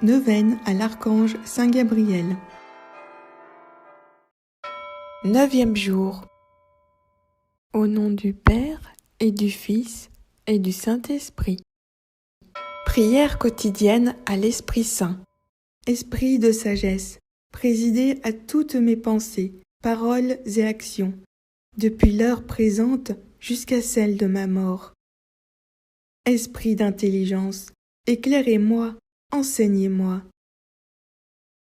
Neuvaine à l'archange Saint Gabriel. 9e jour. Au nom du Père et du Fils et du Saint-Esprit. Prière quotidienne à l'Esprit Saint. Esprit de sagesse, présidez à toutes mes pensées, paroles et actions, depuis l'heure présente jusqu'à celle de ma mort. Esprit d'intelligence, éclairez-moi, enseignez-moi.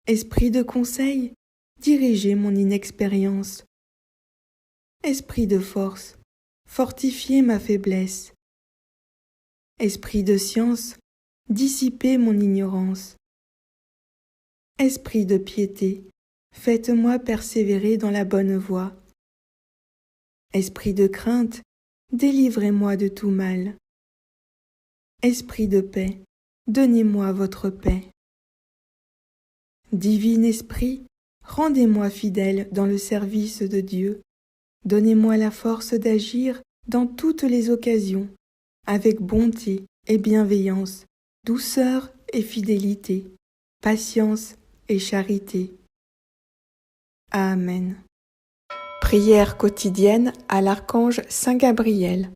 Esprit de conseil, dirigez mon inexpérience. Esprit de force, fortifiez ma faiblesse. Esprit de science, dissipez mon ignorance. Esprit de piété, faites-moi persévérer dans la bonne voie. Esprit de crainte, délivrez-moi de tout mal. Esprit de paix, donnez-moi votre paix. Divin Esprit, rendez-moi fidèle dans le service de Dieu. Donnez-moi la force d'agir dans toutes les occasions, avec bonté et bienveillance, douceur et fidélité, patience et charité. Amen. Prière quotidienne à l'archange Saint Gabriel.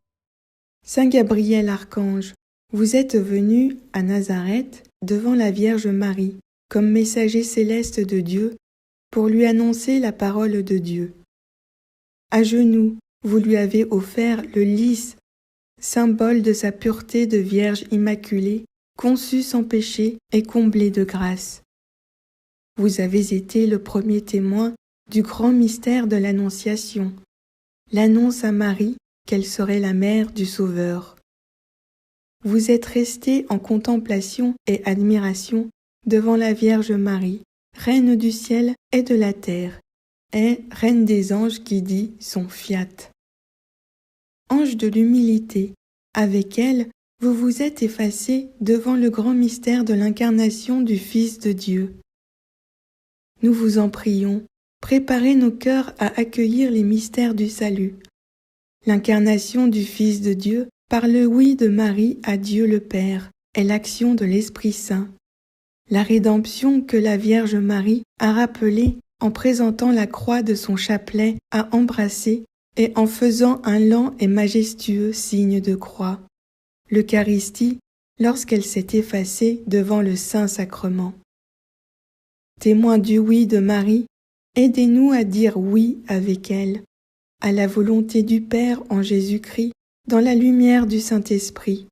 Saint Gabriel archange, vous êtes venu à Nazareth devant la Vierge Marie comme messager céleste de Dieu pour lui annoncer la parole de Dieu. À genoux, vous lui avez offert le lys, symbole de sa pureté de Vierge immaculée, conçue sans péché et comblée de grâce. Vous avez été le premier témoin du grand mystère de l'Annonciation, l'annonce à Marie qu'elle serait la mère du Sauveur. Vous êtes resté en contemplation et admiration devant la Vierge Marie, Reine du ciel et de la terre, et Reine des anges qui dit son fiat. Ange de l'humilité, avec elle, vous vous êtes effacé devant le grand mystère de l'incarnation du Fils de Dieu. Nous vous en prions, préparez nos cœurs à accueillir les mystères du salut. L'incarnation du Fils de Dieu par le oui de Marie à Dieu le Père est l'action de l'Esprit Saint. La rédemption que la Vierge Marie a rappelée en présentant la croix de son chapelet à embrasser et en faisant un lent et majestueux signe de croix. L'Eucharistie, lorsqu'elle s'est effacée devant le Saint-Sacrement. Témoins du oui de Marie, aidez-nous à dire oui avec elle, à la volonté du Père en Jésus-Christ, dans la lumière du Saint-Esprit,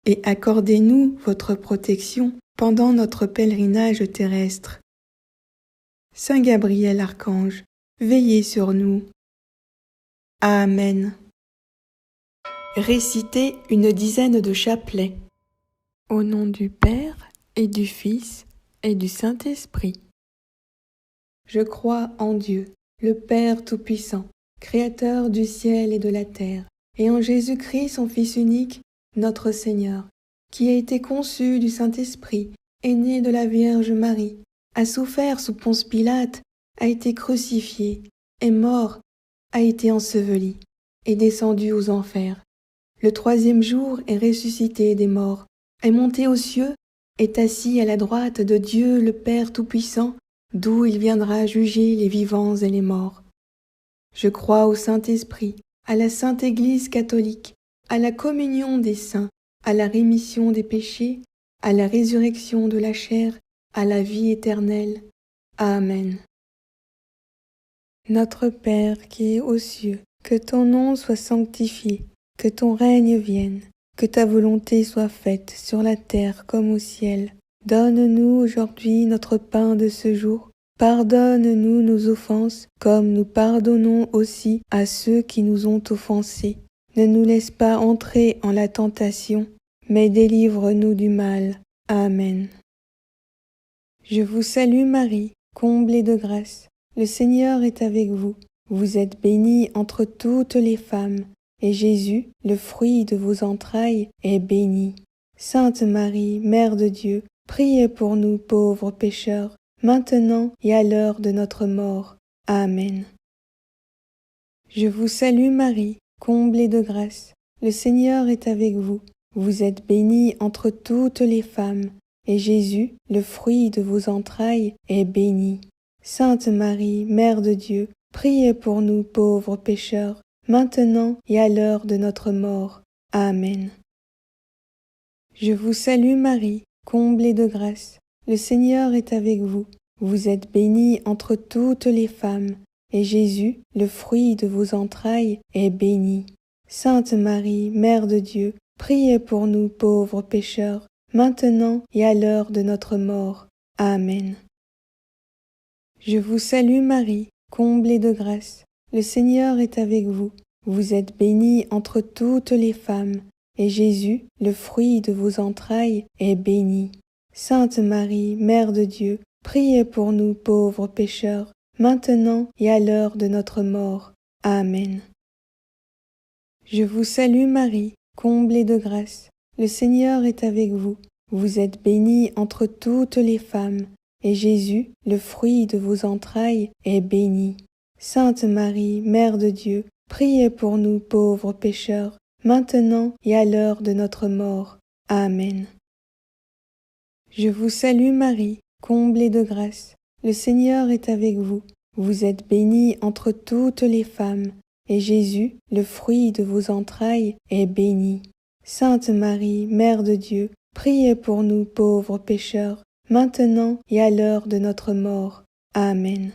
et accordez-nous votre protection pendant notre pèlerinage terrestre. Saint Gabriel archange, veillez sur nous. Amen. Récitez une dizaine de chapelets. Au nom du Père et du Fils et du Saint-Esprit. Je crois en Dieu, le Père Tout-Puissant, Créateur du ciel et de la terre, et en Jésus-Christ, son Fils unique, notre Seigneur, qui a été conçu du Saint-Esprit, est né de la Vierge Marie, a souffert sous Ponce Pilate, a été crucifié, est mort, a été enseveli, est descendu aux enfers. Le 3e jour est ressuscité des morts, est monté aux cieux, est assis à la droite de Dieu le Père Tout-Puissant, d'où il viendra juger les vivants et les morts. Je crois au Saint-Esprit, à la Sainte Église catholique, à la communion des saints, à la rémission des péchés, à la résurrection de la chair, à la vie éternelle. Amen. Notre Père qui es aux cieux, que ton nom soit sanctifié, que ton règne vienne, que ta volonté soit faite sur la terre comme au ciel. Donne-nous aujourd'hui notre pain de ce jour. Pardonne-nous nos offenses, comme nous pardonnons aussi à ceux qui nous ont offensés. Ne nous laisse pas entrer en la tentation, mais délivre-nous du mal. Amen. Je vous salue Marie, comblée de grâce. Le Seigneur est avec vous. Vous êtes bénie entre toutes les femmes, et Jésus, le fruit de vos entrailles, est béni. Sainte Marie, Mère de Dieu, priez pour nous pauvres pécheurs, maintenant et à l'heure de notre mort. Amen. Je vous salue Marie, comblée de grâce. Le Seigneur est avec vous. Vous êtes bénie entre toutes les femmes, et Jésus, le fruit de vos entrailles, est béni. Sainte Marie, Mère de Dieu, priez pour nous pauvres pécheurs, maintenant et à l'heure de notre mort. Amen. Je vous salue Marie, comblée de grâce. Le Seigneur est avec vous. Vous êtes bénie entre toutes les femmes, et Jésus, le fruit de vos entrailles, est béni. Sainte Marie, Mère de Dieu, priez pour nous pauvres pécheurs, maintenant et à l'heure de notre mort. Amen. Je vous salue Marie, comblée de grâce. Le Seigneur est avec vous. Vous êtes bénie entre toutes les femmes, et Jésus, le fruit de vos entrailles, est béni. Sainte Marie, Mère de Dieu, priez pour nous pauvres pécheurs, maintenant et à l'heure de notre mort. Amen. Je vous salue Marie, comblée de grâce. Le Seigneur est avec vous. Vous êtes bénie entre toutes les femmes, et Jésus, le fruit de vos entrailles, est béni. Sainte Marie, Mère de Dieu, priez pour nous pauvres pécheurs, maintenant et à l'heure de notre mort. Amen. Je vous salue Marie, comblée de grâce. Le Seigneur est avec vous. Vous êtes bénie entre toutes les femmes, et Jésus, le fruit de vos entrailles, est béni. Sainte Marie, Mère de Dieu, priez pour nous pauvres pécheurs, maintenant et à l'heure de notre mort. Amen.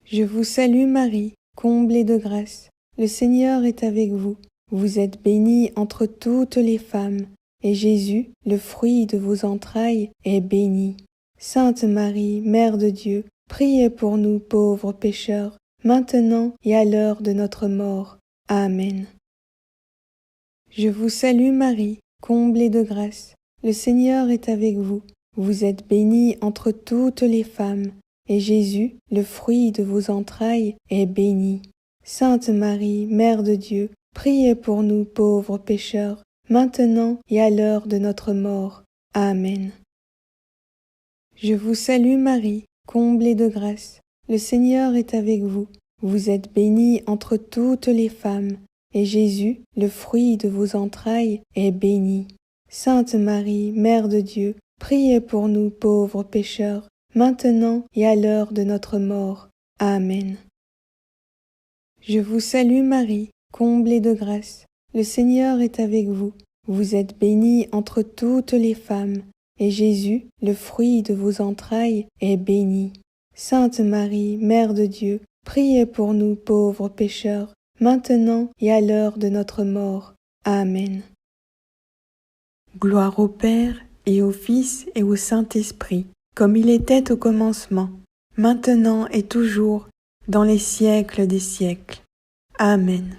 Je vous salue Marie, comblée de grâce. Le Seigneur est avec vous. Vous êtes bénie entre toutes les femmes, et Jésus, le fruit de vos entrailles, est béni. Sainte Marie, Mère de Dieu, priez pour nous pauvres pécheurs, maintenant et à l'heure de notre mort. Amen. Je vous salue Marie, comblée de grâce. Le Seigneur est avec vous. Vous êtes bénie entre toutes les femmes, et Jésus, le fruit de vos entrailles, est béni. Sainte Marie, Mère de Dieu, priez pour nous pauvres pécheurs, maintenant et à l'heure de notre mort. Amen. Je vous salue Marie, comblée de grâce. Le Seigneur est avec vous. Vous êtes bénie entre toutes les femmes, et Jésus, le fruit de vos entrailles, est béni. Sainte Marie, Mère de Dieu, priez pour nous pauvres pécheurs, maintenant et à l'heure de notre mort. Amen. Je vous salue Marie, comblée de grâce. Le Seigneur est avec vous. Vous êtes bénie entre toutes les femmes, et Jésus, le fruit de vos entrailles, est béni. Sainte Marie, Mère de Dieu, priez pour nous pauvres pécheurs, maintenant et à l'heure de notre mort. Amen. Gloire au Père, et au Fils, et au Saint-Esprit, comme il était au commencement, maintenant et toujours, dans les siècles des siècles. Amen.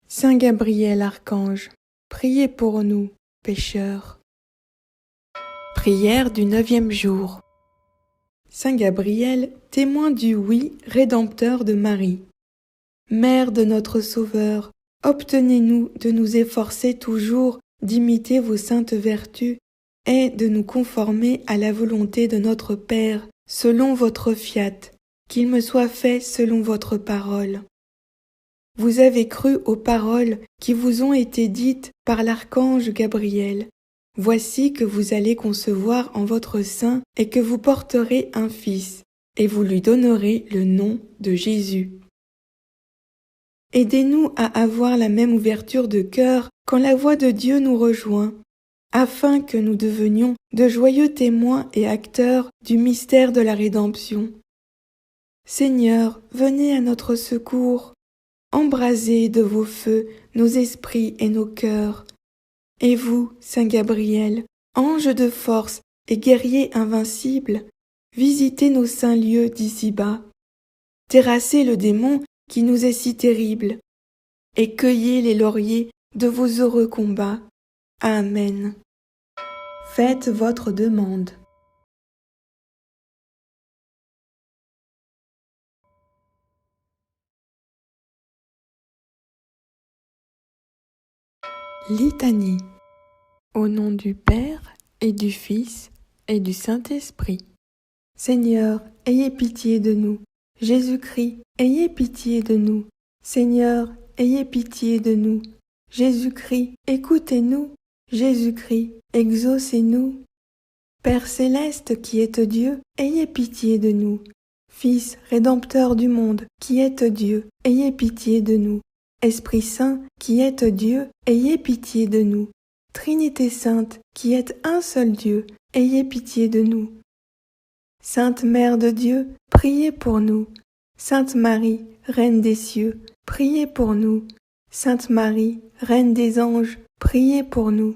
Saint Gabriel Archange, priez pour nous, pécheurs. Prière du 9e jour. Saint Gabriel, témoin du oui rédempteur de Marie. Mère de notre Sauveur, obtenez-nous de nous efforcer toujours d'imiter vos saintes vertus et de nous conformer à la volonté de notre Père, selon votre fiat, qu'il me soit fait selon votre parole. Vous avez cru aux paroles qui vous ont été dites par l'archange Gabriel. Voici que vous allez concevoir en votre sein et que vous porterez un fils, et vous lui donnerez le nom de Jésus. Aidez-nous à avoir la même ouverture de cœur quand la voix de Dieu nous rejoint, afin que nous devenions de joyeux témoins et acteurs du mystère de la rédemption. Seigneur, venez à notre secours, embrasez de vos feux nos esprits et nos cœurs. Et vous, Saint Gabriel, ange de force et guerrier invincible, visitez nos saints lieux d'ici-bas, terrassez le démon qui nous est si terrible, et cueillez les lauriers de vos heureux combats. Amen. Faites votre demande. Litanie. Au nom du Père et du Fils et du Saint-Esprit. Seigneur, ayez pitié de nous. Jésus-Christ, ayez pitié de nous. Seigneur, ayez pitié de nous. Jésus-Christ, écoutez-nous. Jésus-Christ, exaucez-nous. Père céleste qui êtes Dieu, ayez pitié de nous. Fils rédempteur du monde, qui êtes Dieu, ayez pitié de nous. Esprit Saint, qui êtes Dieu, ayez pitié de nous. Trinité sainte, qui êtes un seul Dieu, ayez pitié de nous. Sainte Mère de Dieu, priez pour nous. Sainte Marie, Reine des cieux, priez pour nous. Sainte Marie, Reine des anges, priez pour nous.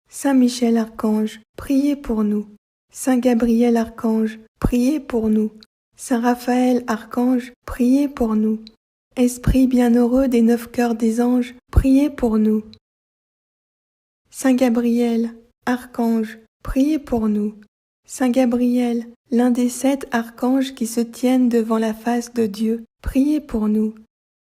Saint Michel Archange, priez pour nous. Saint Gabriel Archange, priez pour nous. Saint Raphaël Archange, priez pour nous. Esprit bienheureux des 9 cœurs des anges, priez pour nous. Saint Gabriel, Archange, priez pour nous. Saint Gabriel, l'un des 7 archanges qui se tiennent devant la face de Dieu, priez pour nous.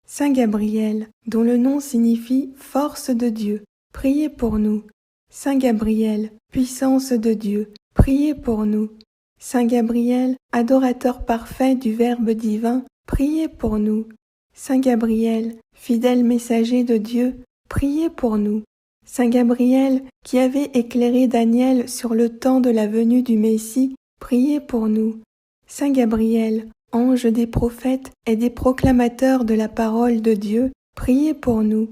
Saint Gabriel, dont le nom signifie force de Dieu, priez pour nous. Saint Gabriel, puissance de Dieu, priez pour nous. Saint Gabriel, adorateur parfait du Verbe divin, priez pour nous. Saint Gabriel, fidèle messager de Dieu, priez pour nous. Saint Gabriel, qui avait éclairé Daniel sur le temps de la venue du Messie, priez pour nous. Saint Gabriel, ange des prophètes et des proclamateurs de la parole de Dieu, priez pour nous.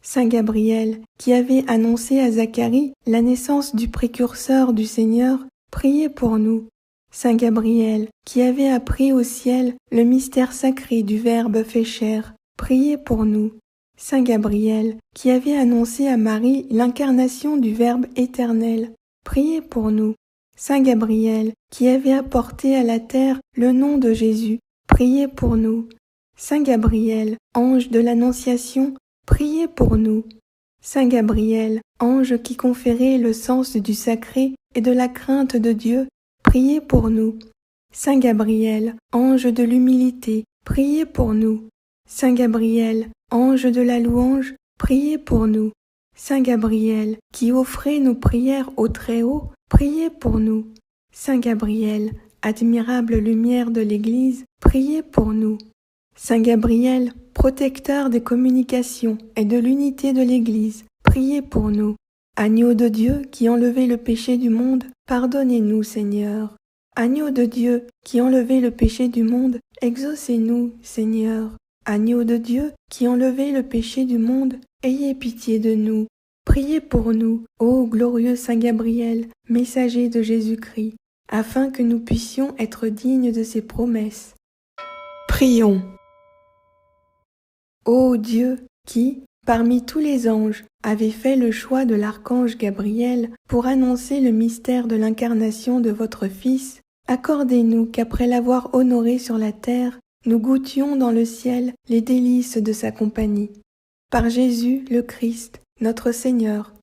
Saint Gabriel, qui avait annoncé à Zacharie la naissance du précurseur du Seigneur, priez pour nous. Saint Gabriel, qui avait appris au ciel le mystère sacré du Verbe fait chair, priez pour nous. Saint Gabriel, qui avait annoncé à Marie l'incarnation du Verbe éternel, priez pour nous. Saint Gabriel, qui avait apporté à la terre le nom de Jésus, priez pour nous. Saint Gabriel, ange de l'Annonciation, priez pour nous. Saint Gabriel, ange qui conférait le sens du sacré et de la crainte de Dieu, priez pour nous. Saint Gabriel, ange de l'humilité, priez pour nous. Saint Gabriel, ange de la louange, priez pour nous. Saint Gabriel, qui offrez nos prières au Très-Haut, priez pour nous. Saint Gabriel, admirable lumière de l'Église, priez pour nous. Saint Gabriel, protecteur des communications et de l'unité de l'Église, priez pour nous. Agneau de Dieu qui enlevez le péché du monde, pardonnez-nous, Seigneur. Agneau de Dieu qui enlevez le péché du monde, exaucez-nous, Seigneur. Agneau de Dieu qui enlevez le péché du monde, ayez pitié de nous. Priez pour nous, ô glorieux Saint Gabriel, messager de Jésus-Christ, afin que nous puissions être dignes de ses promesses. Prions. Ô Dieu qui, parmi tous les anges, avez fait le choix de l'archange Gabriel pour annoncer le mystère de l'incarnation de votre Fils, accordez-nous qu'après l'avoir honoré sur la terre, nous goûtions dans le ciel les délices de sa compagnie. Par Jésus le Christ, notre Seigneur.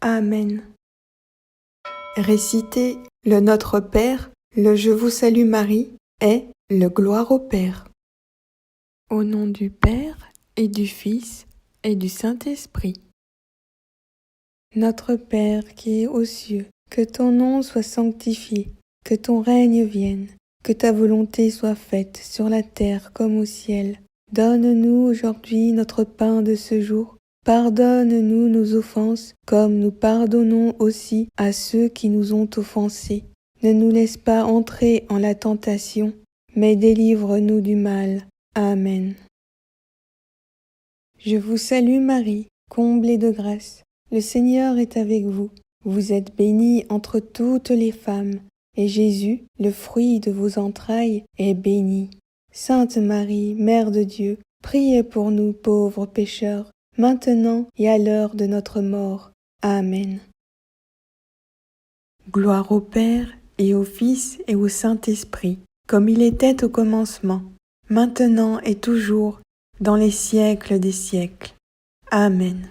Amen. Récitez le Notre Père, le Je vous salue Marie et le Gloire au Père. Au nom du Père et du Fils et du Saint-Esprit. Notre Père qui es aux cieux, que ton nom soit sanctifié, que ton règne vienne, que ta volonté soit faite sur la terre comme au ciel. Donne-nous aujourd'hui notre pain de ce jour. Pardonne-nous nos offenses, comme nous pardonnons aussi à ceux qui nous ont offensés. Ne nous laisse pas entrer en la tentation, mais délivre-nous du mal. Amen. Je vous salue Marie, comblée de grâce. Le Seigneur est avec vous. Vous êtes bénie entre toutes les femmes, et Jésus, le fruit de vos entrailles, est béni. Sainte Marie, Mère de Dieu, priez pour nous pauvres pécheurs, maintenant et à l'heure de notre mort. Amen. Gloire au Père, et au Fils, et au Saint-Esprit, comme il était au commencement, maintenant et toujours, dans les siècles des siècles. Amen.